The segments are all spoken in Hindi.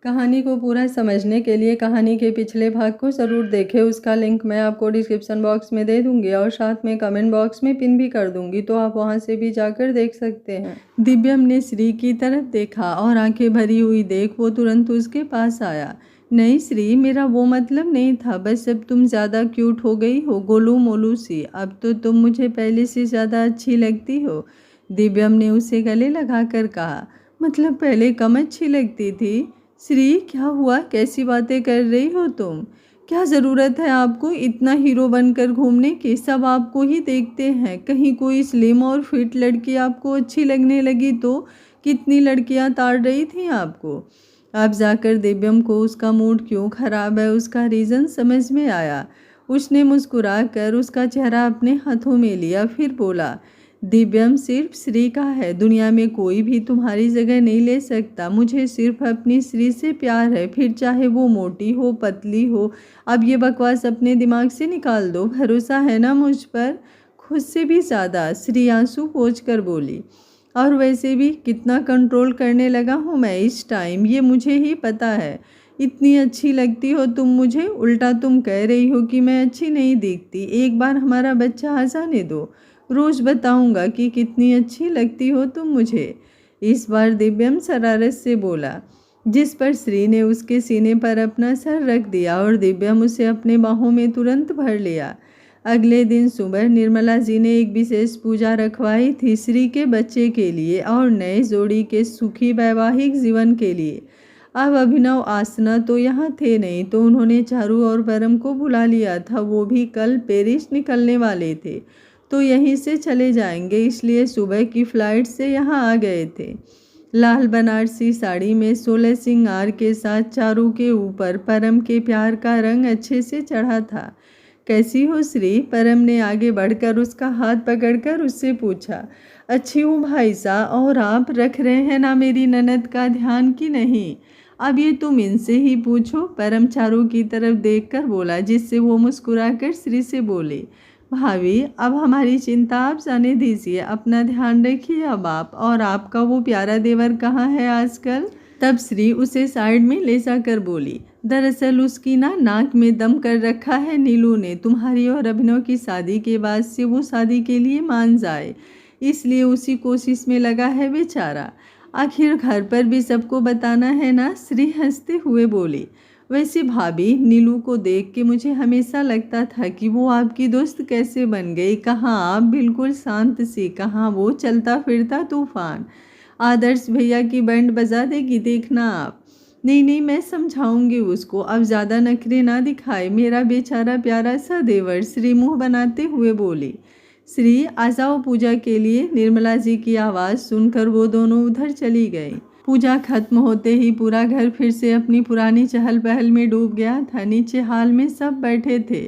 कहानी को पूरा समझने के लिए कहानी के पिछले भाग को ज़रूर देखें। उसका लिंक मैं आपको डिस्क्रिप्शन बॉक्स में दे दूंगी और साथ में कमेंट बॉक्स में पिन भी कर दूंगी, तो आप वहां से भी जाकर देख सकते हैं। दिव्यम ने श्री की तरफ देखा और आंखें भरी हुई देख वो तुरंत उसके पास आया। नहीं श्री, मेरा वो मतलब नहीं था, बस अब तुम ज़्यादा क्यूट हो गई हो, गोलू मोलू सी। अब तो तुम मुझे पहले से ज़्यादा अच्छी लगती हो। दिव्यम ने उसे गले लगाकर कहा। मतलब पहले कम अच्छी लगती थी? श्री, क्या हुआ? कैसी बातें कर रही हो तुम? क्या ज़रूरत है आपको इतना हीरो बनकर घूमने की? सब आपको ही देखते हैं। कहीं कोई स्लिम और फिट लड़की आपको अच्छी लगने लगी तो कितनी लड़कियां ताड़ रही थी आपको। अब जाकर दिव्यम को उसका मूड क्यों खराब है उसका रीज़न समझ में आया। उसने मुस्कुरा कर उसका चेहरा अपने हाथों में लिया, फिर बोला, दिव्यम सिर्फ श्री का है, दुनिया में कोई भी तुम्हारी जगह नहीं ले सकता। मुझे सिर्फ अपनी श्री से प्यार है, फिर चाहे वो मोटी हो पतली हो। अब ये बकवास अपने दिमाग से निकाल दो, भरोसा है ना मुझ पर? खुद से भी ज़्यादा, श्री आंसू पोंछ कर बोली। और वैसे भी कितना कंट्रोल करने लगा हूँ मैं इस टाइम, ये मुझे ही पता है। इतनी अच्छी लगती हो तुम मुझे, उल्टा तुम कह रही हो कि मैं अच्छी नहीं दिखती। एक बार हमारा बच्चा आ जाने दो, रोज़ बताऊंगा कि कितनी अच्छी लगती हो तुम मुझे। इस बार दिव्यम शरारत से बोला, जिस पर श्री ने उसके सीने पर अपना सर रख दिया और दिव्यम उसे अपने बाहों में तुरंत भर लिया। अगले दिन सुबह निर्मला जी ने एक विशेष पूजा रखवाई थी श्री के बच्चे के लिए और नए जोड़ी के सुखी वैवाहिक जीवन के लिए। अब अभिनव आसना तो यहाँ थे नहीं, तो उन्होंने चारू और परम को बुला लिया था। वो भी कल पेरिस निकलने वाले थे, तो यहीं से चले जाएंगे, इसलिए सुबह की फ्लाइट से यहाँ आ गए थे। लाल बनारसी साड़ी में 16 सिंगार के साथ चारू के ऊपर परम के प्यार का रंग अच्छे से चढ़ा था। कैसी हो श्री? परम ने आगे बढ़कर उसका हाथ पकड़कर उससे पूछा। अच्छी हूँ भाई साहब, और आप रख रहे हैं ना मेरी ननद का ध्यान कि नहीं? अब ये तुम इनसे ही पूछो, परम चारू की तरफ देखकर बोला, जिससे वो मुस्कुराकर श्री से बोले, भाभी अब हमारी चिंता आप जाने दीजिए, अपना ध्यान रखिए अब आप। और आपका वो प्यारा देवर कहाँ है आजकल? तब श्री उसे साइड में ले जाकर बोली, दरअसल उसकी नाक में दम कर रखा है नीलू ने। तुम्हारी और अभिनव की शादी के बाद से वो शादी के लिए मान जाए, इसलिए उसी कोशिश में लगा है बेचारा। आखिर घर पर भी सबको बताना है ना? श्री हंसते हुए बोली। वैसे भाभी, नीलू को देख के मुझे हमेशा लगता था कि वो आपकी दोस्त कैसे बन गई। कहाँ आप बिल्कुल शांत सी, कहाँ वो चलता फिरता तूफान। आदर्श भैया की बैंड बजा देगी, देखना आप। नहीं नहीं, मैं समझाऊंगी उसको, अब ज़्यादा नखरे ना दिखाए मेरा बेचारा प्यारा सा देवर, श्री मुँह बनाते हुए बोली। श्री, आ जाओ पूजा के लिए। निर्मला जी की आवाज़ सुनकर वो दोनों उधर चली गई। पूजा खत्म होते ही पूरा घर फिर से अपनी पुरानी चहल पहल में डूब गया था। नीचे हाल में सब बैठे थे।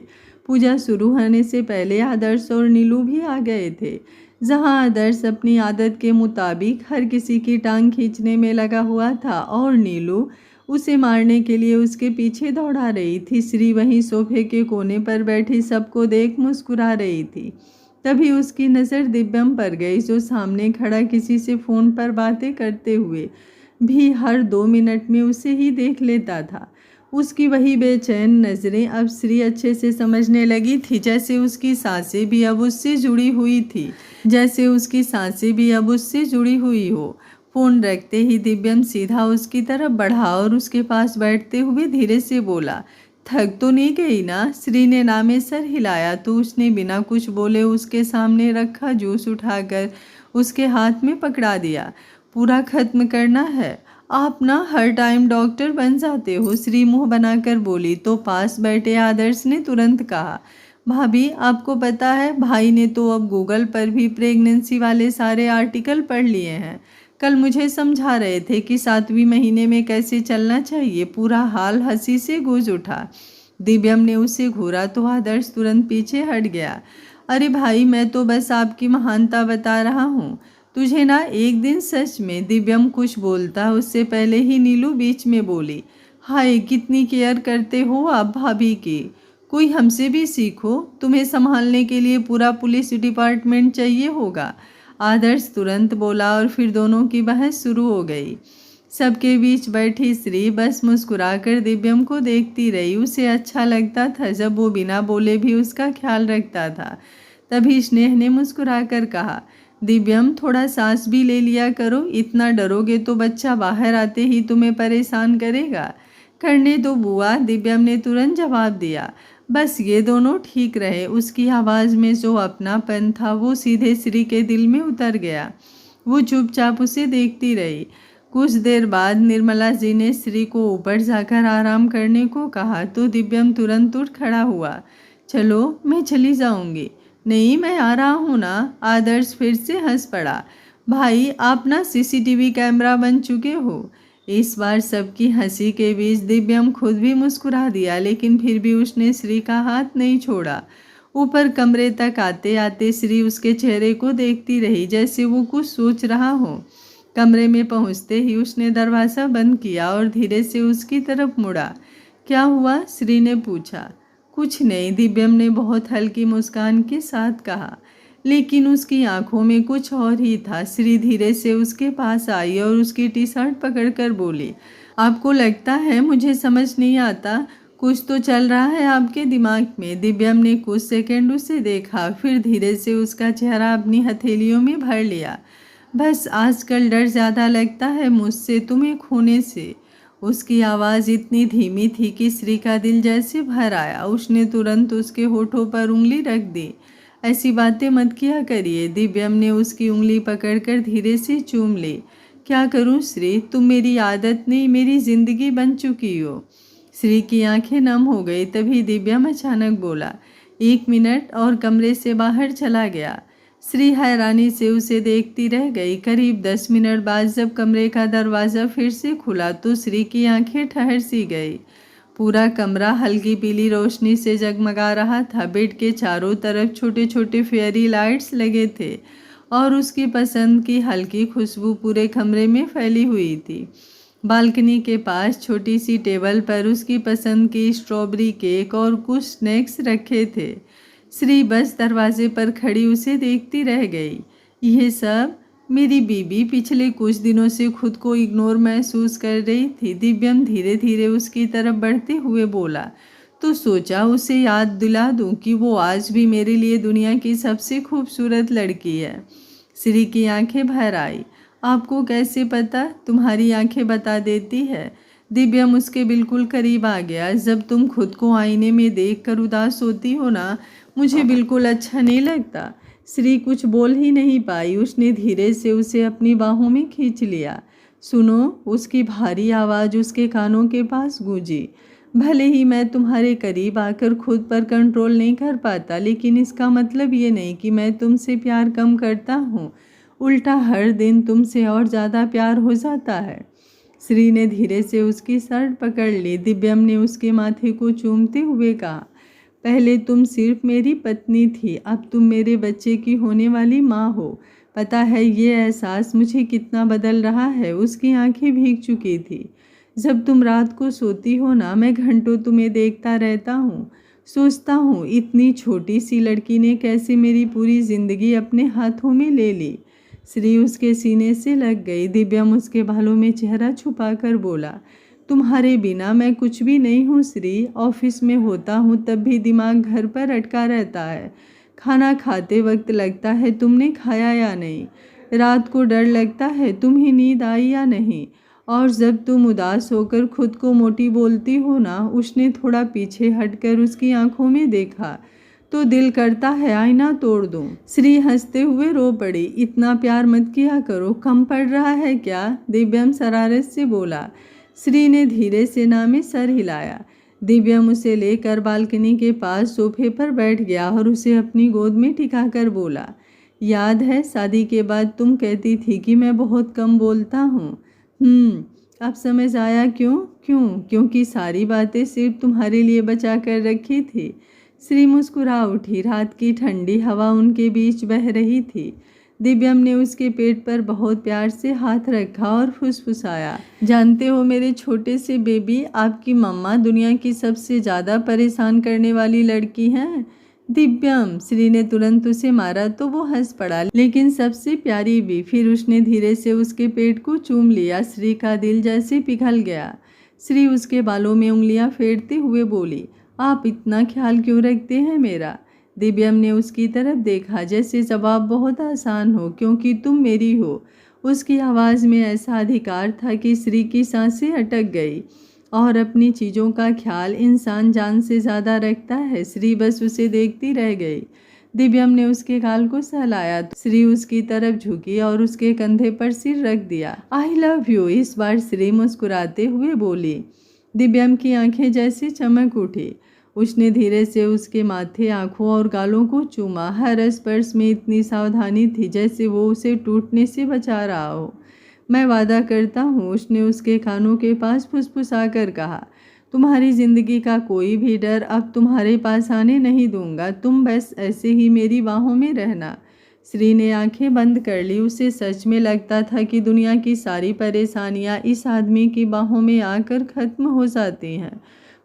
पूजा शुरू होने से पहले आदर्श और नीलू भी आ गए थे। जहां आदर्श अपनी आदत के मुताबिक हर किसी की टांग खींचने में लगा हुआ था और नीलू उसे मारने के लिए उसके पीछे दौड़ा रही थी, श्री वहीं सोफे के कोने पर बैठी सबको देख मुस्कुरा रही थी। तभी उसकी नज़र दिव्यम पर गई, जो सामने खड़ा किसी से फ़ोन पर बातें करते हुए भी हर 2 मिनट में उसे ही देख लेता था। उसकी वही बेचैन नज़रें अब श्री अच्छे से समझने लगी थी, जैसे उसकी सांसें भी अब उससे जुड़ी हुई थी, जैसे उसकी सांसें भी अब उससे जुड़ी हुई हो। फ़ोन रखते ही दिव्यम सीधा उसकी तरफ बढ़ा और उसके पास बैठते हुए धीरे से बोला, थक तो नहीं गई ना? श्री ने नामे सर हिलाया तो उसने बिना कुछ बोले उसके सामने रखा जूस उठाकर उसके हाथ में पकड़ा दिया। पूरा खत्म करना है? आप ना हर टाइम डॉक्टर बन जाते हो, श्री मुंह बनाकर बोली तो पास बैठे आदर्श ने तुरंत कहा, भाभी आपको पता है भाई ने तो अब गूगल पर भी प्रेगनेंसी वाले सारे आर्टिकल पढ़ लिए हैं। कल मुझे समझा रहे थे कि 7वें महीने में कैसे चलना चाहिए। पूरा हाल हंसी से गूंज उठा। दिव्यम ने उसे घूरा तो आदर्श तुरंत पीछे हट गया। अरे भाई, मैं तो बस आपकी महानता बता रहा हूँ। तुझे ना एक दिन सच में। दिव्यम कुछ बोलता उससे पहले ही नीलू बीच में बोली, हाय कितनी केयर करते हो आप भाभी की। कोई हमसे भी सीखो, तुम्हें संभालने के लिए पूरा पुलिस डिपार्टमेंट चाहिए होगा। आदर्श तुरंत बोला और फिर दोनों की बहस शुरू हो गई। सबके बीच बैठी श्री बस मुस्कुराकर दिव्यम को देखती रही। उसे अच्छा लगता था जब वो बिना बोले भी उसका ख्याल रखता था। तभी स्नेह ने मुस्कुराकर कहा, दिव्यम थोड़ा सांस भी ले लिया करो, इतना डरोगे तो बच्चा बाहर आते ही तुम्हें परेशान करेगा। करने दो बुआ, दिव्यम ने तुरंत जवाब दिया। बस ये दोनों ठीक रहे। उसकी आवाज़ में जो अपनापन था वो सीधे श्री के दिल में उतर गया। वो चुपचाप उसे देखती रही। कुछ देर बाद निर्मला जी ने श्री को ऊपर जाकर आराम करने को कहा तो दिव्यम तुरंत उठ खड़ा हुआ। चलो मैं चली जाऊंगी। नहीं, मैं आ रहा हूँ ना, आदर्श फिर से हंस पड़ा। भाई आप ना सीसीटीवी कैमरा बन चुके हो। इस बार सबकी हंसी के बीच दिव्यम खुद भी मुस्कुरा दिया, लेकिन फिर भी उसने श्री का हाथ नहीं छोड़ा। ऊपर कमरे तक आते आते श्री उसके चेहरे को देखती रही जैसे वो कुछ सोच रहा हो। कमरे में पहुंचते ही उसने दरवाज़ा बंद किया और धीरे से उसकी तरफ मुड़ा। क्या हुआ? श्री ने पूछा। कुछ नहीं, दिव्यम ने बहुत हल्की मुस्कान के साथ कहा, लेकिन उसकी आंखों में कुछ और ही था। श्री धीरे से उसके पास आई और उसकी टी शर्ट पकड़कर बोली, आपको लगता है मुझे समझ नहीं आता? कुछ तो चल रहा है आपके दिमाग में। दिव्यम ने कुछ सेकंड उसे देखा, फिर धीरे से उसका चेहरा अपनी हथेलियों में भर लिया। बस आजकल डर ज़्यादा लगता है मुझसे, तुम्हें खोने से। उसकी आवाज़ इतनी धीमी थी कि श्री का दिल जैसे भर आया। उसने तुरंत उसके होठों पर उंगली रख दी। ऐसी बातें मत किया करिए। दिव्यम ने उसकी उंगली पकड़कर धीरे से चूम ली। क्या करूं श्री, तुम मेरी आदत नहीं मेरी जिंदगी बन चुकी हो। श्री की आंखें नम हो गई। तभी दिव्यम अचानक बोला, 1 मिनट, और कमरे से बाहर चला गया। श्री हैरानी से उसे देखती रह गई। करीब 10 मिनट बाद जब कमरे का दरवाज़ा फिर से खुला तो श्री की आंखें ठहर सी गई। पूरा कमरा हल्की पीली रोशनी से जगमगा रहा था। बेड के चारों तरफ छोटे छोटे फेयरी लाइट्स लगे थे और उसकी पसंद की हल्की खुशबू पूरे कमरे में फैली हुई थी। बालकनी के पास छोटी सी टेबल पर उसकी पसंद की स्ट्रॉबेरी केक और कुछ स्नैक्स रखे थे। श्री बस दरवाजे पर खड़ी उसे देखती रह गई। यह सब मेरी बीबी पिछले कुछ दिनों से खुद को इग्नोर महसूस कर रही थी। दिव्यम धीरे धीरे उसकी तरफ बढ़ते हुए बोला, तो सोचा उसे याद दिला दूं कि वो आज भी मेरे लिए दुनिया की सबसे खूबसूरत लड़की है। श्री की आंखें भर आई। आपको कैसे पता? तुम्हारी आंखें बता देती है। दिव्यम उसके बिल्कुल करीब आ गया। जब तुम खुद को आईने में देखकर उदास होती हो ना, मुझे बिल्कुल अच्छा नहीं लगता। श्री कुछ बोल ही नहीं पाई। उसने धीरे से उसे अपनी बाहों में खींच लिया। सुनो, उसकी भारी आवाज़ उसके कानों के पास गूंजी। भले ही मैं तुम्हारे करीब आकर खुद पर कंट्रोल नहीं कर पाता, लेकिन इसका मतलब ये नहीं कि मैं तुमसे प्यार कम करता हूँ। उल्टा हर दिन तुमसे और ज़्यादा प्यार हो जाता है। श्री ने धीरे से उसकी शर्ट पकड़ ली। दिव्यम ने उसके माथे को चूमते हुए कहा, पहले तुम सिर्फ मेरी पत्नी थी, अब तुम मेरे बच्चे की होने वाली माँ हो। पता है ये एहसास मुझे कितना बदल रहा है। उसकी आंखें भीग चुकी थी। जब तुम रात को सोती हो ना, मैं घंटों तुम्हें देखता रहता हूँ। सोचता हूँ इतनी छोटी सी लड़की ने कैसे मेरी पूरी ज़िंदगी अपने हाथों में ले ली। श्री उसके सीने से लग गई। दिव्यम उसके बालों में चेहरा छुपाकर बोला, तुम्हारे बिना मैं कुछ भी नहीं हूँ श्री। ऑफिस में होता हूँ तब भी दिमाग घर पर अटका रहता है। खाना खाते वक्त लगता है तुमने खाया या नहीं। रात को डर लगता है तुम्हें नींद आई या नहीं। और जब तुम उदास होकर खुद को मोटी बोलती हो ना, उसने थोड़ा पीछे हटकर उसकी आंखों में देखा तो दिल करता है आईना तोड़ दूं। श्री हंसते हुए रो पड़ी। इतना प्यार मत किया करो, कम पड़ रहा है क्या? दिव्यम शरारत से बोला। श्री ने धीरे से ना में सर हिलाया। दिव्यम उसे लेकर बालकनी के पास सोफे पर बैठ गया और उसे अपनी गोद में टिकाकर बोला, याद है शादी के बाद तुम कहती थी कि मैं बहुत कम बोलता हूँ। अब समझ आया क्यों? क्योंकि सारी बातें सिर्फ तुम्हारे लिए बचा कर रखी थी। श्री मुस्कुरा उठी। रात की ठंडी हवा उनके बीच बह रही थी। दिव्यम ने उसके पेट पर बहुत प्यार से हाथ रखा और फुसफुसाया, जानते हो मेरे छोटे से बेबी, आपकी मम्मा दुनिया की सबसे ज़्यादा परेशान करने वाली लड़की हैं। दिव्यम, श्री ने तुरंत उसे मारा तो वो हंस पड़ा, लेकिन सबसे प्यारी भी। फिर उसने धीरे से उसके पेट को चूम लिया। श्री का दिल जैसे पिघल गया। श्री उसके बालों में उंगलियां फेरते हुए बोली, आप इतना ख्याल क्यों रखते हैं मेरा? दिव्यम ने उसकी तरफ देखा, जैसे जवाब बहुत आसान हो, क्योंकि तुम मेरी हो। उसकी आवाज़ में ऐसा अधिकार था कि श्री की सांसें अटक गई। और अपनी चीज़ों का ख्याल इंसान जान से ज़्यादा रखता है। श्री बस उसे देखती रह गई। दिव्यम ने उसके गाल को सहलाया तो श्री उसकी तरफ झुकी और उसके कंधे पर सिर रख दिया। आई लव यू, इस बार श्री मुस्कुराते हुए बोली। दिव्यम की आंखें जैसे चमक उठी। उसने धीरे से उसके माथे, आंखों और गालों को चूमा। हर स्पर्श में इतनी सावधानी थी जैसे वो उसे टूटने से बचा रहा हो। मैं वादा करता हूँ, उसने उसके कानों के पास फुसफुसा कर कहा, तुम्हारी जिंदगी का कोई भी डर अब तुम्हारे पास आने नहीं दूंगा। तुम बस ऐसे ही मेरी बाहों में रहना। श्री ने आंखें बंद कर ली। उसे सच में लगता था कि दुनिया की सारी परेशानियां इस आदमी की बाहों में आकर खत्म हो जाती हैं।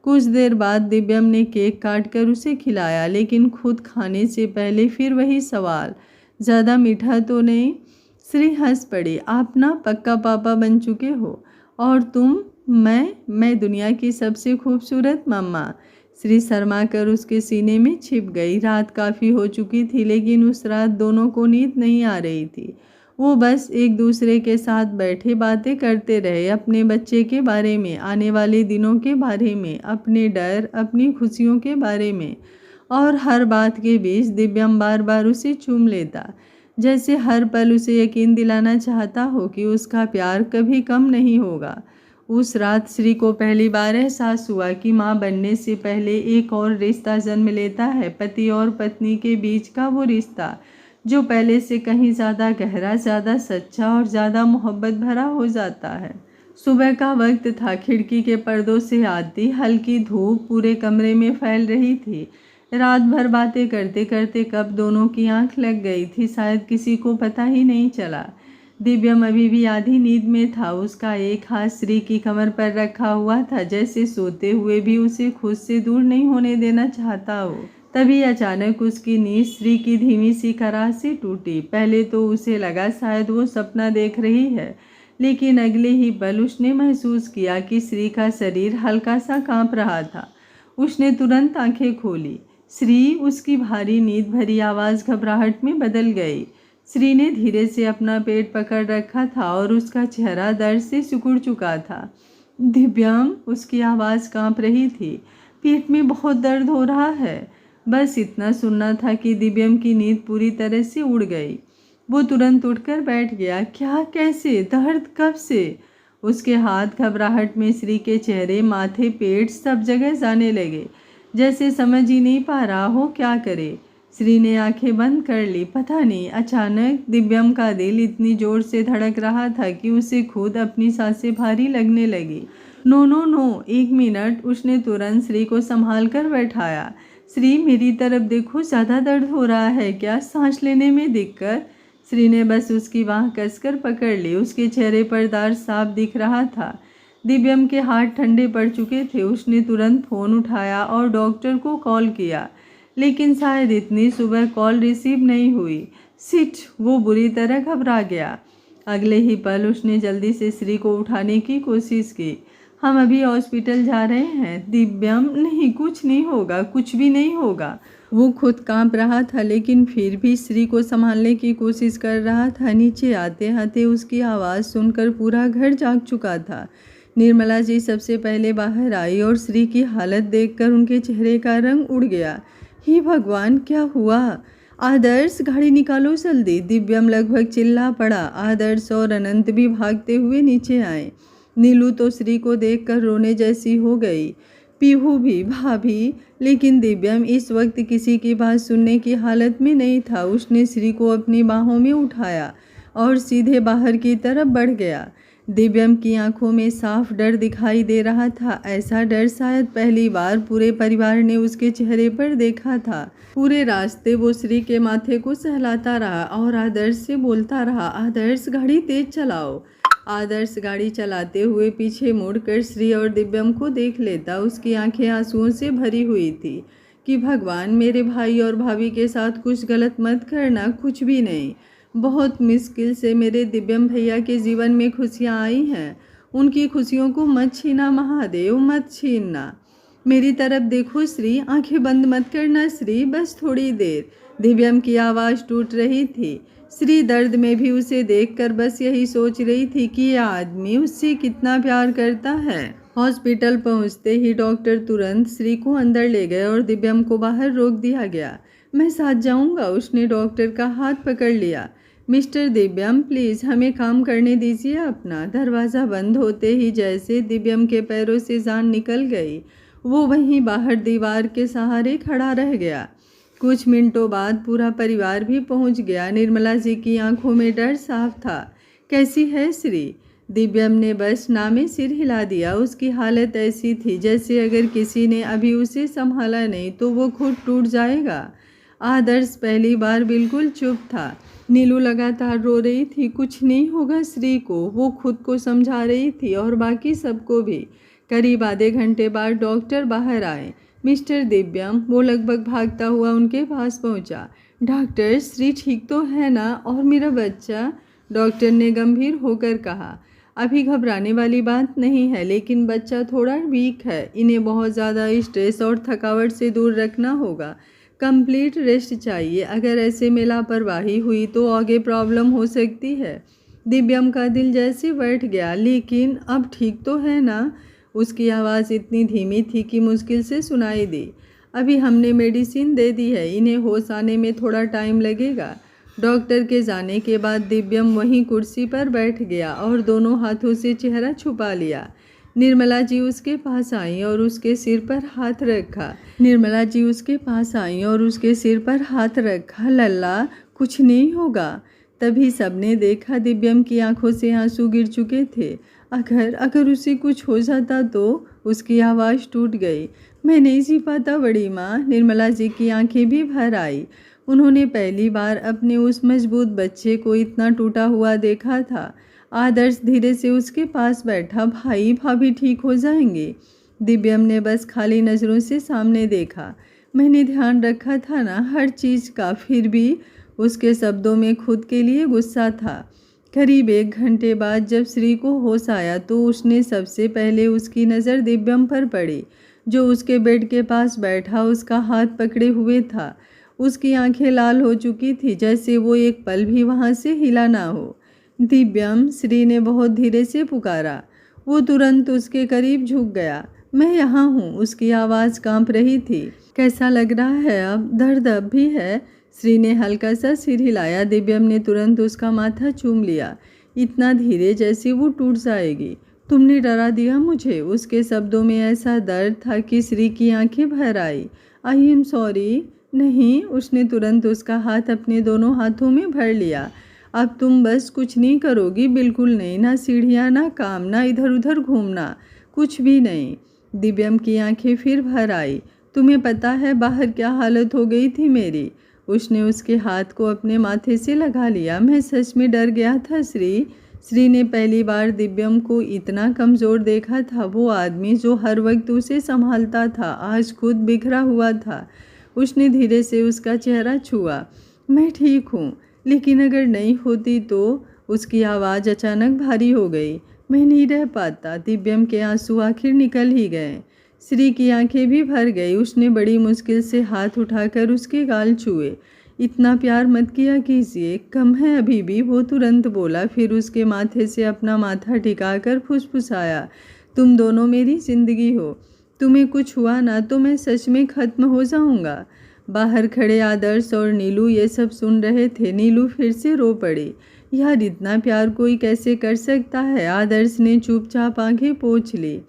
कुछ देर बाद दिव्यम ने केक काटकर उसे खिलाया, लेकिन खुद खाने से पहले फिर वही सवाल, ज़्यादा मीठा तो नहीं? श्री हंस पड़ी, आप ना पक्का पापा बन चुके हो। और तुम? मैं दुनिया की सबसे खूबसूरत मम्मा। श्री शर्मा कर उसके सीने में छिप गई। रात काफ़ी हो चुकी थी, लेकिन उस रात दोनों को नींद नहीं आ रही थी। वो बस एक दूसरे के साथ बैठे बातें करते रहे, अपने बच्चे के बारे में, आने वाले दिनों के बारे में, अपने डर, अपनी खुशियों के बारे में। और हर बात के बीच दिव्यम बार बार उसे चूम लेता, जैसे हर पल उसे यकीन दिलाना चाहता हो कि उसका प्यार कभी कम नहीं होगा। उस रात श्री को पहली बार एहसास हुआ कि माँ बनने से पहले एक और रिश्ता जन्म लेता है, पति और पत्नी के बीच का वो रिश्ता जो पहले से कहीं ज़्यादा गहरा, ज़्यादा सच्चा और ज़्यादा मोहब्बत भरा हो जाता है। सुबह का वक्त था। खिड़की के पर्दों से आती हल्की धूप पूरे कमरे में फैल रही थी। रात भर बातें करते करते कब दोनों की आंख लग गई थी, शायद किसी को पता ही नहीं चला। दिव्यम अभी भी आधी नींद में था। उसका एक हाथ श्री की कमर पर रखा हुआ था, जैसे सोते हुए भी उसे खुद से दूर नहीं होने देना चाहता हो। तभी अचानक उसकी नींद श्री की धीमी सी कराह से टूटी। पहले तो उसे लगा शायद वो सपना देख रही है, लेकिन अगले ही पल उसने महसूस किया कि श्री का शरीर हल्का सा कांप रहा था। उसने तुरंत आंखें खोली। श्री, उसकी भारी नींद भरी आवाज़ घबराहट में बदल गई। श्री ने धीरे से अपना पेट पकड़ रखा था और उसका चेहरा दर्द से सिकुड़ चुका था। दिव्यम, उसकी आवाज़ कांप रही थी, पेट में बहुत दर्द हो रहा है। बस इतना सुनना था कि दिव्यम की नींद पूरी तरह से उड़ गई। वो तुरंत उठकर बैठ गया। क्या, कैसे, दर्द कब से? उसके हाथ घबराहट में श्री के चेहरे, माथे, पेट सब जगह जाने लगे, जैसे समझ ही नहीं पा रहा हो क्या करे। श्री ने आंखें बंद कर ली। पता नहीं, अचानक दिव्यम का दिल इतनी जोर से धड़क रहा था कि उसे खुद अपनी सांसें भारी लगने लगी। नो नो नो, एक मिनट। उसने तुरंत श्री को संभाल कर बैठाया। श्री, मेरी तरफ देखो, ज़्यादा दर्द हो रहा है क्या? सांस लेने में दिक्कत? श्री ने बस उसकी बाह कसकर पकड़ ली। उसके चेहरे पर दर्द साफ दिख रहा था। दिव्यम के हाथ ठंडे पड़ चुके थे। उसने तुरंत फ़ोन उठाया और डॉक्टर को कॉल किया, लेकिन शायद इतनी सुबह कॉल रिसीव नहीं हुई। सिट, वो बुरी तरह घबरा गया। अगले ही पल उसने जल्दी से श्री को उठाने की कोशिश की। हम अभी हॉस्पिटल जा रहे हैं। दिव्यम, नहीं, कुछ नहीं होगा, कुछ भी नहीं होगा। वो खुद कांप रहा था, लेकिन फिर भी श्री को संभालने की कोशिश कर रहा था। नीचे आते आते उसकी आवाज़ सुनकर पूरा घर जाग चुका था। निर्मला जी सबसे पहले बाहर आई और श्री की हालत देखकर उनके चेहरे का रंग उड़ गया। हे भगवान, क्या हुआ? आदर्श, गाड़ी निकालो जल्दी। दिव्यम लगभग चिल्ला पड़ा। आदर्श और अनंत भी भागते हुए नीचे आए। नीलू तो श्री को देखकर रोने जैसी हो गई। पीहू भी, भाभी। लेकिन दिव्यम इस वक्त किसी की बात सुनने की हालत में नहीं था। उसने श्री को अपनी बाहों में उठाया और सीधे बाहर की तरफ बढ़ गया। दिव्यम की आंखों में साफ डर दिखाई दे रहा था। ऐसा डर शायद पहली बार पूरे परिवार ने उसके चेहरे पर देखा था। पूरे रास्ते वो श्री के माथे को सहलाता रहा और आदर्श से बोलता रहा, आदर्श, गाड़ी तेज चलाओ। आदर्श गाड़ी चलाते हुए पीछे मुड़कर श्री और दिव्यम को देख लेता। उसकी आंखें आंसुओं से भरी हुई थी कि भगवान मेरे भाई और भाभी के साथ कुछ गलत मत करना, कुछ भी नहीं। बहुत मुश्किल से मेरे दिव्यम भैया के जीवन में खुशियाँ आई हैं, उनकी खुशियों को मत छीना महादेव, मत छीनना। मेरी तरफ देखो श्री, आंखें बंद मत करना श्री, बस थोड़ी देर। दिव्यम की आवाज़ टूट रही थी। श्री दर्द में भी उसे देखकर बस यही सोच रही थी कि यह आदमी उससे कितना प्यार करता है। हॉस्पिटल पहुंचते ही डॉक्टर तुरंत श्री को अंदर ले गए और दिव्यम को बाहर रोक दिया गया। मैं साथ जाऊंगा, उसने डॉक्टर का हाथ पकड़ लिया। मिस्टर दिव्यम प्लीज़ हमें काम करने दीजिए अपना। दरवाज़ा बंद होते ही जैसे दिव्यम के पैरों से जान निकल गई, वो वहीं बाहर दीवार के सहारे खड़ा रह गया। कुछ मिनटों बाद पूरा परिवार भी पहुंच गया। निर्मला जी की आंखों में डर साफ था। कैसी है श्री? दिव्यम ने बस नामे सिर हिला दिया। उसकी हालत ऐसी थी जैसे अगर किसी ने अभी उसे संभाला नहीं तो वो खुद टूट जाएगा। आदर्श पहली बार बिल्कुल चुप था। नीलू लगातार रो रही थी। कुछ नहीं होगा श्री को, वो खुद को समझा रही थी और बाकी सबको भी। करीब आधे घंटे बाद डॉक्टर बाहर आए। मिस्टर दिव्यम, वो लगभग भागता हुआ उनके पास पहुंचा। डॉक्टर श्री ठीक तो है ना, और मेरा बच्चा? डॉक्टर ने गंभीर होकर कहा। अभी घबराने वाली बात नहीं है, लेकिन बच्चा थोड़ा वीक है। इन्हें बहुत ज़्यादा स्ट्रेस और थकावट से दूर रखना होगा। कंप्लीट रेस्ट चाहिए। अगर ऐसे में लापरवाही हुई तो आगे प्रॉब्लम हो सकती है। दिव्यम का दिल जैसे बैठ गया। लेकिन अब ठीक तो है ना? उसकी आवाज़ इतनी धीमी थी कि मुश्किल से सुनाई दी। अभी हमने मेडिसिन दे दी है, इन्हें होश आने में थोड़ा टाइम लगेगा। डॉक्टर के जाने के बाद दिव्यम वहीं कुर्सी पर बैठ गया और दोनों हाथों से चेहरा छुपा लिया। निर्मला जी उसके पास आई और उसके सिर पर हाथ रखा। लल्ला, कुछ नहीं होगा। तभी सबने देखा दिव्यम की आंखों से आंसू गिर चुके थे। अगर उसे कुछ हो जाता तो? उसकी आवाज़ टूट गई। मैं नहीं जी पाता बड़ी माँ। निर्मला जी की आंखें भी भर आई। उन्होंने पहली बार अपने उस मजबूत बच्चे को इतना टूटा हुआ देखा था। आदर्श धीरे से उसके पास बैठा। भाई भाभी ठीक हो जाएंगे। दिव्यम ने बस खाली नज़रों से सामने देखा। मैंने ध्यान रखा था ना हर चीज़ का। फिर भी उसके शब्दों में खुद के लिए गुस्सा था। करीब 1 घंटे बाद जब श्री को होश आया तो उसने सबसे पहले उसकी नज़र दिव्यम पर पड़ी, जो उसके बेड के पास बैठा उसका हाथ पकड़े हुए था। उसकी आंखें लाल हो चुकी थी, जैसे वो एक पल भी वहाँ से हिला ना हो। दिव्यम, श्री ने बहुत धीरे से पुकारा। वो तुरंत उसके करीब झुक गया। मैं यहाँ हूँ। उसकी आवाज़ कांप रही थी। कैसा लग रहा है अब? दर्द अब भी है? श्री ने हल्का सा सिर हिलाया। दिव्यम ने तुरंत उसका माथा चूम लिया, इतना धीरे जैसे वो टूट जाएगी। तुमने डरा दिया मुझे। उसके शब्दों में ऐसा दर्द था कि श्री की आंखें भर आई। I am sorry. नहीं, उसने तुरंत उसका हाथ अपने दोनों हाथों में भर लिया। अब तुम बस कुछ नहीं करोगी, बिल्कुल नहीं। ना सीढ़ियाँ, ना काम, ना इधर उधर घूमना, कुछ भी नहीं। दिव्यम की आंखें फिर भर आई। तुम्हें पता है बाहर क्या हालत हो गई थी मेरी? उसने उसके हाथ को अपने माथे से लगा लिया। मैं सच में डर गया था श्री। श्री ने पहली बार दिव्यम को इतना कमज़ोर देखा था। वो आदमी जो हर वक्त उसे संभालता था आज खुद बिखरा हुआ था। उसने धीरे से उसका चेहरा छुआ। मैं ठीक हूँ, लेकिन अगर नहीं होती तो? उसकी आवाज़ अचानक भारी हो गई। मैं नहीं रह पाता। दिव्यम के आंसू आखिर निकल ही गए। श्री की आंखें भी भर गई। उसने बड़ी मुश्किल से हाथ उठाकर उसके गाल छुए। इतना प्यार मत किया कीजिए, कम है अभी भी। वो तुरंत बोला, फिर उसके माथे से अपना माथा टिकाकर फुसफुसाया। तुम दोनों मेरी ज़िंदगी हो। तुम्हें कुछ हुआ ना तो मैं सच में ख़त्म हो जाऊंगा। बाहर खड़े आदर्श और नीलू ये सब सुन रहे थे। नीलू फिर से रो पड़ी। यार, इतना प्यार कोई कैसे कर सकता है? आदर्श ने चुपचाप आंखें पोंछ ली।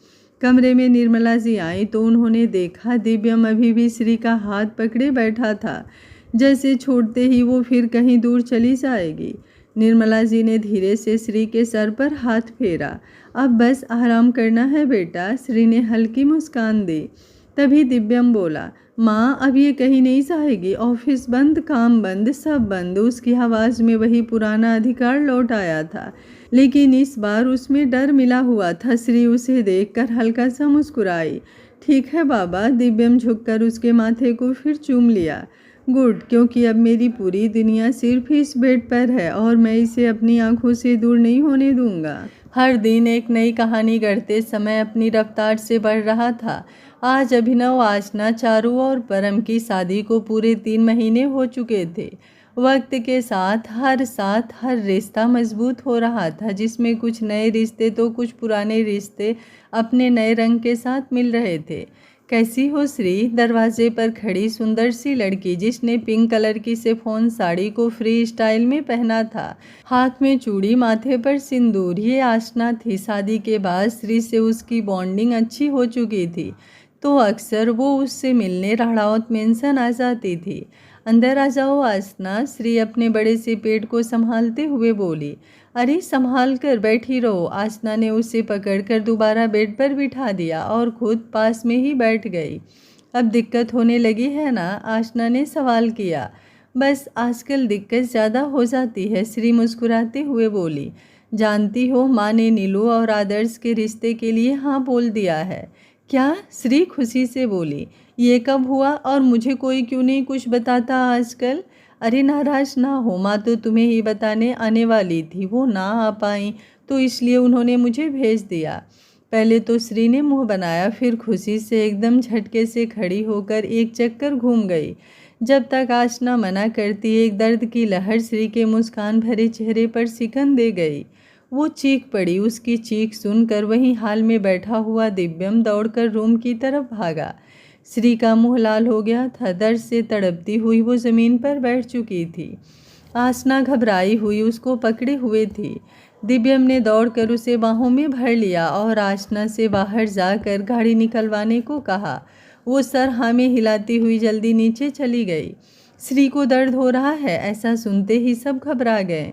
कमरे में निर्मला जी आई तो उन्होंने देखा दिव्यम अभी भी श्री का हाथ पकड़े बैठा था, जैसे छोड़ते ही वो फिर कहीं दूर चली जाएगी। निर्मला जी ने धीरे से श्री के सर पर हाथ फेरा। अब बस आराम करना है बेटा। श्री ने हल्की मुस्कान दी। तभी दिव्यम बोला, माँ अब ये कहीं नहीं जाएगी। ऑफिस बंद, काम बंद, सब बंद। उसकी आवाज़ में वही पुराना अधिकार लौट आया था। लेकिन इस बार उसमें डर मिला हुआ था। श्री उसे देखकर हल्का सा मुस्कुराई। ठीक है बाबा। दिव्यम झुककर उसके माथे को फिर चूम लिया। गुड, क्योंकि अब मेरी पूरी दुनिया सिर्फ इस बेड पर है और मैं इसे अपनी आंखों से दूर नहीं होने दूंगा। हर दिन एक नई कहानी गढ़ते समय अपनी रफ्तार से बढ़ रहा था। आज अभिनव, आसना, चारू और परम की शादी को पूरे 3 महीने हो चुके थे। वक्त के साथ हर रिश्ता मजबूत हो रहा था, जिसमें कुछ नए रिश्ते तो कुछ पुराने रिश्ते अपने नए रंग के साथ मिल रहे थे। कैसी हो श्री? दरवाजे पर खड़ी सुंदर सी लड़की, जिसने पिंक कलर की शिफॉन साड़ी को फ्री स्टाइल में पहना था, हाथ में चूड़ी, माथे पर सिंदूर, ये आसना थी। शादी के बाद श्री से उसकी बॉन्डिंग अच्छी हो चुकी थी, तो अक्सर वो उससे मिलने राहड़ावत मेंशन आ जाती थी। अंदर आ जाओ आसना, श्री अपने बड़े से पेट को संभालते हुए बोली। अरे संभाल कर बैठी रहो। आसना ने उसे पकड़कर दोबारा बेड पर बिठा दिया और खुद पास में ही बैठ गई। अब दिक्कत होने लगी है ना? आसना ने सवाल किया। बस आजकल दिक्कत ज़्यादा हो जाती है, श्री मुस्कुराते हुए बोली। जानती हो, माँ ने नीलू और आदर्श के रिश्ते के लिए हाँ बोल दिया है। क्या? श्री खुशी से बोली। ये कब हुआ और मुझे कोई क्यों नहीं कुछ बताता आजकल? अरे नाराज ना हो, माँ तो तुम्हें ही बताने आने वाली थी, वो ना आ पाई तो इसलिए उन्होंने मुझे भेज दिया। पहले तो श्री ने मुंह बनाया, फिर खुशी से एकदम झटके से खड़ी होकर एक चक्कर घूम गई। जब तक आसना मना करती, एक दर्द की लहर श्री के मुस्कान भरे चेहरे पर सिकन दे गई। वो चीख पड़ी। उसकी चीख सुनकर वहीं हाल में बैठा हुआ दिव्यम दौड़कर रूम की तरफ भागा। श्री का मुंह लाल हो गया था। दर्द से तड़पती हुई वो ज़मीन पर बैठ चुकी थी। आसना घबराई हुई उसको पकड़े हुए थी। दिव्यम ने दौड़कर उसे बाहों में भर लिया और आसना से बाहर जाकर गाड़ी निकलवाने को कहा। वो सर हाँ में हिलाती हुई जल्दी नीचे चली गई। श्री को दर्द हो रहा है, ऐसा सुनते ही सब घबरा गए।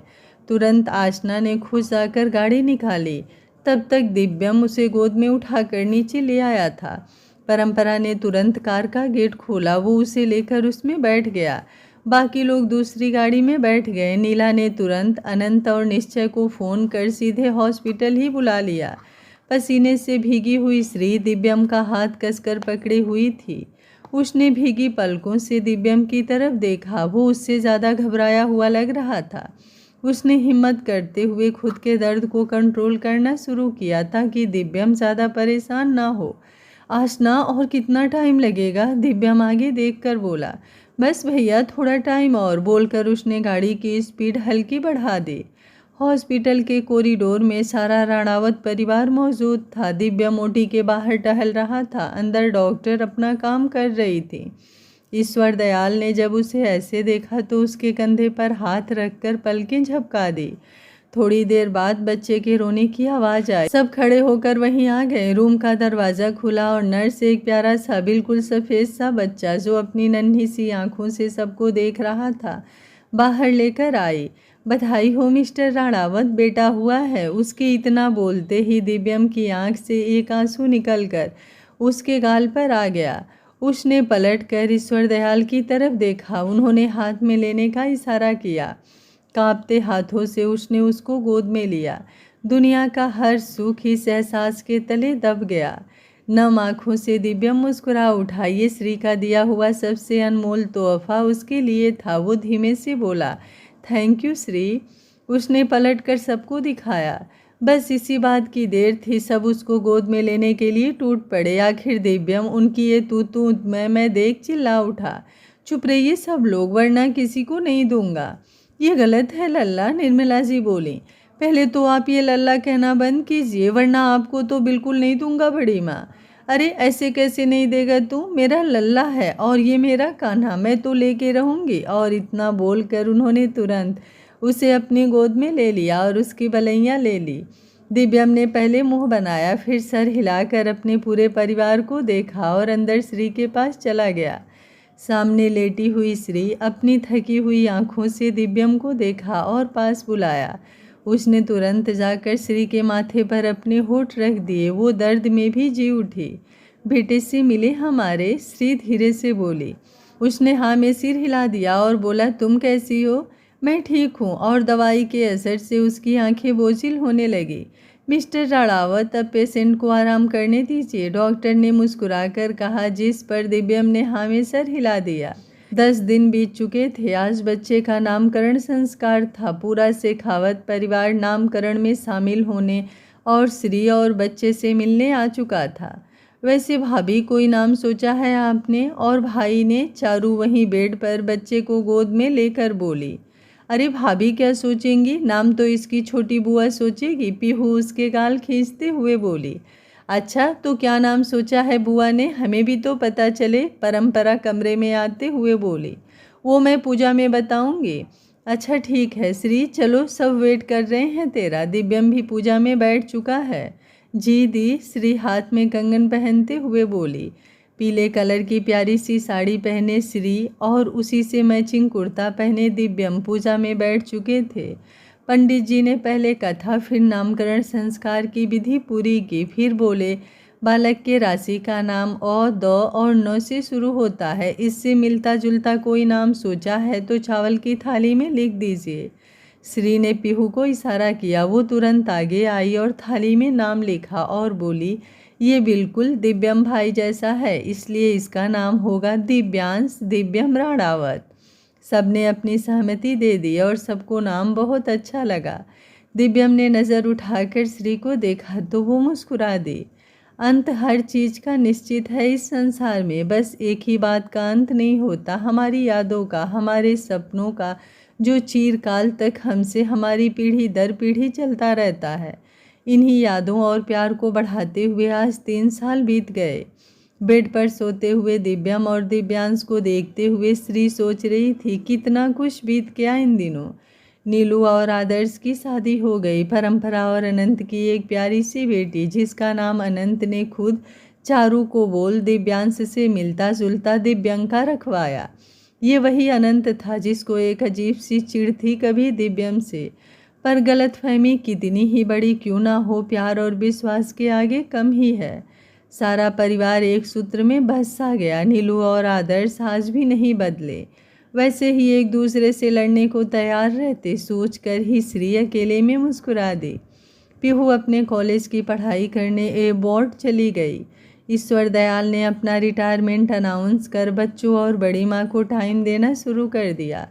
तुरंत आसना ने खुद जाकर गाड़ी निकाली। तब तक दिव्यम उसे गोद में उठाकर नीचे ले आया था। परंपरा ने तुरंत कार का गेट खोला। वो उसे लेकर उसमें बैठ गया। बाकी लोग दूसरी गाड़ी में बैठ गए। नीला ने तुरंत अनंत और निश्चय को फ़ोन कर सीधे हॉस्पिटल ही बुला लिया। पसीने से भीगी हुई श्री दिव्यम का हाथ कसकर पकड़ी हुई थी। उसने भीगी पलकों से दिव्यम की तरफ देखा। वो उससे ज़्यादा घबराया हुआ लग रहा था। उसने हिम्मत करते हुए खुद के दर्द को कंट्रोल करना शुरू किया ताकि दिव्यम ज़्यादा परेशान ना हो। आसना, और कितना टाइम लगेगा? दिव्यम आगे देखकर बोला। बस भैया, थोड़ा टाइम और, बोलकर उसने गाड़ी की स्पीड हल्की बढ़ा दी। हॉस्पिटल के कॉरिडोर में सारा राणावत परिवार मौजूद था। दिव्यम ओटी के बाहर टहल रहा था। अंदर डॉक्टर अपना काम कर रही थी। ईश्वर दयाल ने जब उसे ऐसे देखा तो उसके कंधे पर हाथ रखकर पलकें झपका दी। थोड़ी देर बाद बच्चे के रोने की आवाज़ आई। सब खड़े होकर वहीं आ गए। रूम का दरवाज़ा खुला और नर्स एक प्यारा सा बिल्कुल सफ़ेद सा बच्चा, जो अपनी नन्ही सी आंखों से सबको देख रहा था, बाहर लेकर आई। बधाई हो मिस्टर राणावत, बेटा हुआ है। उसके इतना बोलते ही दिव्यम की आंख से एक आंसू निकलकर उसके गाल पर आ गया। उसने पलटकर ईश्वर दयाल की तरफ देखा। उन्होंने हाथ में लेने का इशारा किया। कांपते हाथों से उसने उसको गोद में लिया। दुनिया का हर सुख इस एहसास के तले दब गया। नम आँखों से दिव्यम मुस्कुरा उठा। ये श्री का दिया हुआ सबसे अनमोल तोहफा उसके लिए था। वो धीमे से बोला, थैंक यू श्री। उसने पलटकर सबको दिखाया। बस इसी बात की देर थी। सब उसको गोद में लेने के लिए टूट पड़े। आखिर दिव्यम उनकी ये तू मैं देख चिल्ला उठा, चुप रहिए सब लोग, वरना किसी को नहीं दूंगा। ये गलत है लल्ला, निर्मला जी बोली। पहले तो आप ये लल्ला कहना बंद कीजिए, वरना आपको तो बिल्कुल नहीं दूंगा बड़ी माँ। अरे ऐसे कैसे नहीं देगा तू? मेरा लल्ला है और ये मेरा कान्हा, मैं तो लेके रहूँगी। और इतना बोलकर उन्होंने तुरंत उसे अपनी गोद में ले लिया और उसकी बलैयाँ ले ली। दिव्यम ने पहले मुंह बनाया, फिर सर हिलाकर अपने पूरे परिवार को देखा और अंदर श्री के पास चला गया। सामने लेटी हुई श्री अपनी थकी हुई आंखों से दिव्यम को देखा और पास बुलाया। उसने तुरंत जाकर श्री के माथे पर अपने होठ रख दिए। वो दर्द में भी जी उठी। बेटे से मिले हमारे? श्री धीरे से बोली। उसने हाँ में सिर हिला दिया और बोला, तुम कैसी हो? मैं ठीक हूँ। और दवाई के असर से उसकी आंखें बोझिल होने लगी। मिस्टर राणावत, अब पेशेंट को आराम करने दीजिए, डॉक्टर ने मुस्कुराकर कहा, जिस पर दिव्यम ने हाँ में सर हिला दिया। 10 दिन बीत चुके थे। आज बच्चे का नामकरण संस्कार था। पूरा शेखावत परिवार नामकरण में शामिल होने और श्री और बच्चे से मिलने आ चुका था। वैसे भाभी, कोई नाम सोचा है आपने? और भाई ने। चारू वहीं बेड पर बच्चे को गोद में लेकर बोली। अरे भाभी क्या सोचेंगी, नाम तो इसकी छोटी बुआ सोचेगी, पीहू उसके गाल खींचते हुए बोली। अच्छा, तो क्या नाम सोचा है बुआ ने, हमें भी तो पता चले, परंपरा कमरे में आते हुए बोली। वो मैं पूजा में बताऊंगी। अच्छा ठीक है श्री, चलो सब वेट कर रहे हैं तेरा। दिव्यम भी पूजा में बैठ चुका है। जी दी, श्री हाथ में कंगन पहनते हुए बोली। पीले कलर की प्यारी सी साड़ी पहने श्री और उसी से मैचिंग कुर्ता पहने दिव्यम पूजा में बैठ चुके थे। पंडित जी ने पहले कथा फिर नामकरण संस्कार की विधि पूरी की। फिर बोले, बालक के राशि का नाम अ, द और न से शुरू होता है। इससे मिलता जुलता कोई नाम सोचा है तो चावल की थाली में लिख दीजिए। श्री ने पीहू को इशारा किया। वो तुरंत आगे आई और थाली में नाम लिखा और बोली, ये बिल्कुल दिव्यम भाई जैसा है, इसलिए इसका नाम होगा दिव्यांश दिव्यम राणावत। सबने अपनी सहमति दे दी और सबको नाम बहुत अच्छा लगा। दिव्यम ने नज़र उठाकर श्री को देखा तो वो मुस्कुरा दी। अंत हर चीज़ का निश्चित है इस संसार में, बस एक ही बात का अंत नहीं होता, हमारी यादों का, हमारे सपनों का, जो चिरकाल तक हमसे हमारी पीढ़ी दर पीढ़ी चलता रहता है। इन्हीं यादों और प्यार को बढ़ाते हुए आज 3 साल बीत गए। बेड पर सोते हुए दिव्यम और दिव्यांश को देखते हुए श्री सोच रही थी, कितना कुछ बीत गया इन दिनों। नीलू और आदर्श की शादी हो गई। परंपरा और अनंत की एक प्यारी सी बेटी, जिसका नाम अनंत ने खुद चारू को बोल दिव्यांश से मिलता जुलता दिव्यंका रखवाया। ये वही अनंत था जिसको एक अजीब सी चिढ़ थी कभी दिव्यम से। पर गलतफहमी कितनी ही बड़ी क्यों ना हो, प्यार और विश्वास के आगे कम ही है। सारा परिवार एक सूत्र में बस सा गया। नीलू और आदर्श आज भी नहीं बदले, वैसे ही एक दूसरे से लड़ने को तैयार रहते। सोचकर ही श्री अकेले में मुस्कुरा दी। पीहू अपने कॉलेज की पढ़ाई करने बोर्ड चली गई। ईश्वर दयाल ने अपना रिटायरमेंट अनाउंस कर बच्चों और बड़ी माँ को टाइम देना शुरू कर दिया।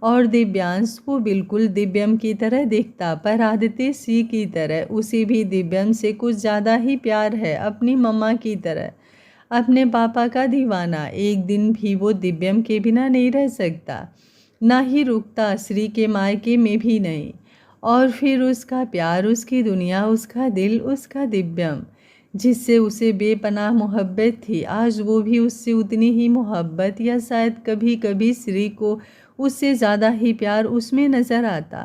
और दिव्यांश, वो बिल्कुल दिव्यम की तरह दिखता, पर आदित्य सी की तरह। उसे भी दिव्यम से कुछ ज़्यादा ही प्यार है, अपनी मम्मा की तरह, अपने पापा का दीवाना। एक दिन भी वो दिव्यम के बिना नहीं रह सकता, ना ही रुकता, श्री के मायके में भी नहीं। और फिर उसका प्यार, उसकी दुनिया, उसका दिल, उसका दिव्यम, जिससे उसे बेपनाह मोहब्बत थी, आज वो भी उससे उतनी ही मोहब्बत, या शायद कभी कभी श्री को उससे ज़्यादा ही प्यार उसमें नज़र आता।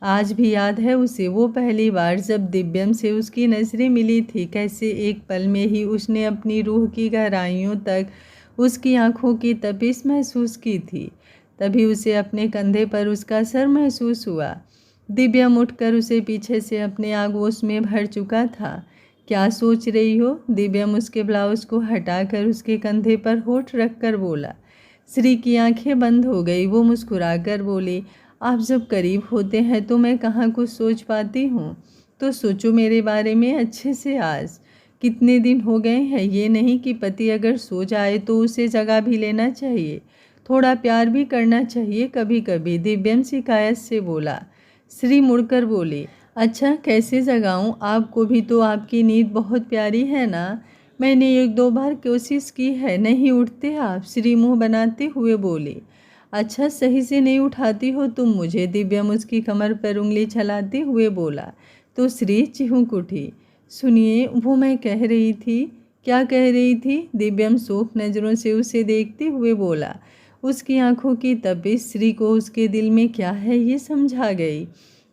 आज भी याद है उसे वो पहली बार जब दिव्यम से उसकी नज़रें मिली थी, कैसे एक पल में ही उसने अपनी रूह की गहराइयों तक उसकी आंखों की तपिश महसूस की थी। तभी उसे अपने कंधे पर उसका सर महसूस हुआ। दिव्यम उठकर उसे पीछे से अपने आगोश में भर चुका था। क्या सोच रही हो? दिव्यम उसके ब्लाउज को हटाकर उसके कंधे पर होठ रखकर बोला। श्री की आंखें बंद हो गई। वो मुस्कुराकर बोली, आप जब करीब होते हैं तो मैं कहाँ कुछ सोच पाती हूँ। तो सोचो मेरे बारे में अच्छे से। आज कितने दिन हो गए हैं, ये नहीं कि पति अगर सो जाए तो उसे जगा भी लेना चाहिए, थोड़ा प्यार भी करना चाहिए कभी कभी, दिव्यम शिकायत से बोला। श्री मुड़कर बोली, अच्छा कैसे जगाऊं आपको भी, तो आपकी नींद बहुत प्यारी है ना। मैंने 1-2 बार कोशिश की है, नहीं उठते आप, श्री मुँह बनाते हुए बोली। अच्छा सही से नहीं उठाती हो तुम मुझे, दिव्यम उसकी कमर पर उंगली चलाते हुए बोला। तो श्री चिहुक उठी। सुनिए, वो मैं कह रही थी। क्या कह रही थी? दिव्यम शोक नज़रों से उसे देखते हुए बोला। उसकी आंखों की तपिश श्री को उसके दिल में क्या है ये समझा गई।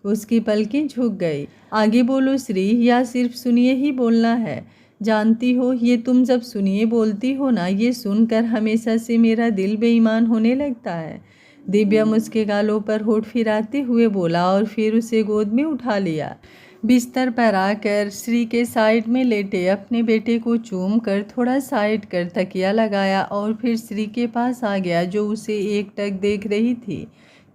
उसकी पलकें झुक गई। आगे बोलो श्री, या सिर्फ सुनिए ही बोलना है? जानती हो, ये तुम जब सुनिए बोलती हो ना, ये सुनकर हमेशा से मेरा दिल बेईमान होने लगता है। दिव्यम उसके गालों पर होठ फिराते हुए बोला और फिर उसे गोद में उठा लिया। बिस्तर पर आकर श्री के साइड में लेटे अपने बेटे को चूम कर थोड़ा साइड कर तकिया लगाया और फिर श्री के पास आ गया, जो उसे एकटक देख रही थी।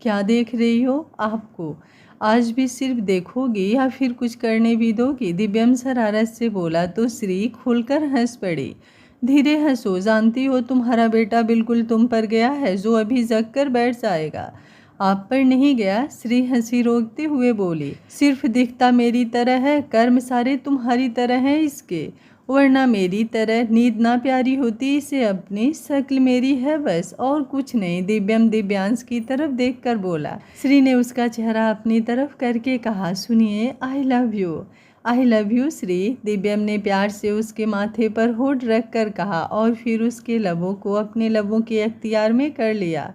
क्या देख रही हो? आपको आज भी सिर्फ देखोगी या फिर कुछ करने भी दोगी? दिव्यम शरारत से बोला तो श्री खुलकर हंस पड़ी। धीरे हंसो, जानती हो तुम्हारा बेटा बिल्कुल तुम पर गया है, जो अभी जग कर बैठ जाएगा। आप पर नहीं गया, श्री हंसी रोकते हुए बोली। सिर्फ दिखता मेरी तरह है, कर्म सारे तुम्हारी तरह हैं इसके, वरना मेरी तरह नींद ना प्यारी होती इसे अपनी, शक्ल मेरी है बस और कुछ नहीं। दिव्यम दिव्यांश की तरफ देखकर बोला। श्री ने उसका चेहरा अपनी तरफ करके कहा, सुनिए, I love you. I love you Shri, Divyam ने प्यार से उसके माथे पर होठ रख कर कहा और फिर उसके लबों को अपने लबों के अख्तियार में कर लिया।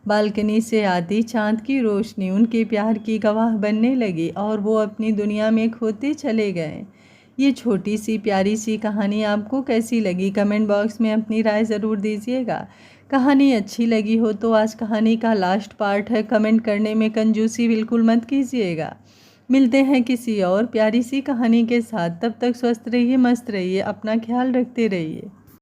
बालकनी से आती चांद की रोशनी उनके प्यार की गवाह बनने लगी और वो अपनी दुनिया में खोते चले गए। ये छोटी सी प्यारी सी कहानी आपको कैसी लगी? कमेंट बॉक्स में अपनी राय ज़रूर दीजिएगा। कहानी अच्छी लगी हो तो आज कहानी का लास्ट पार्ट है, कमेंट करने में कंजूसी बिल्कुल मत कीजिएगा। मिलते हैं किसी और प्यारी सी कहानी के साथ, तब तक स्वस्थ रहिए, मस्त रहिए, अपना ख्याल रखते रहिए।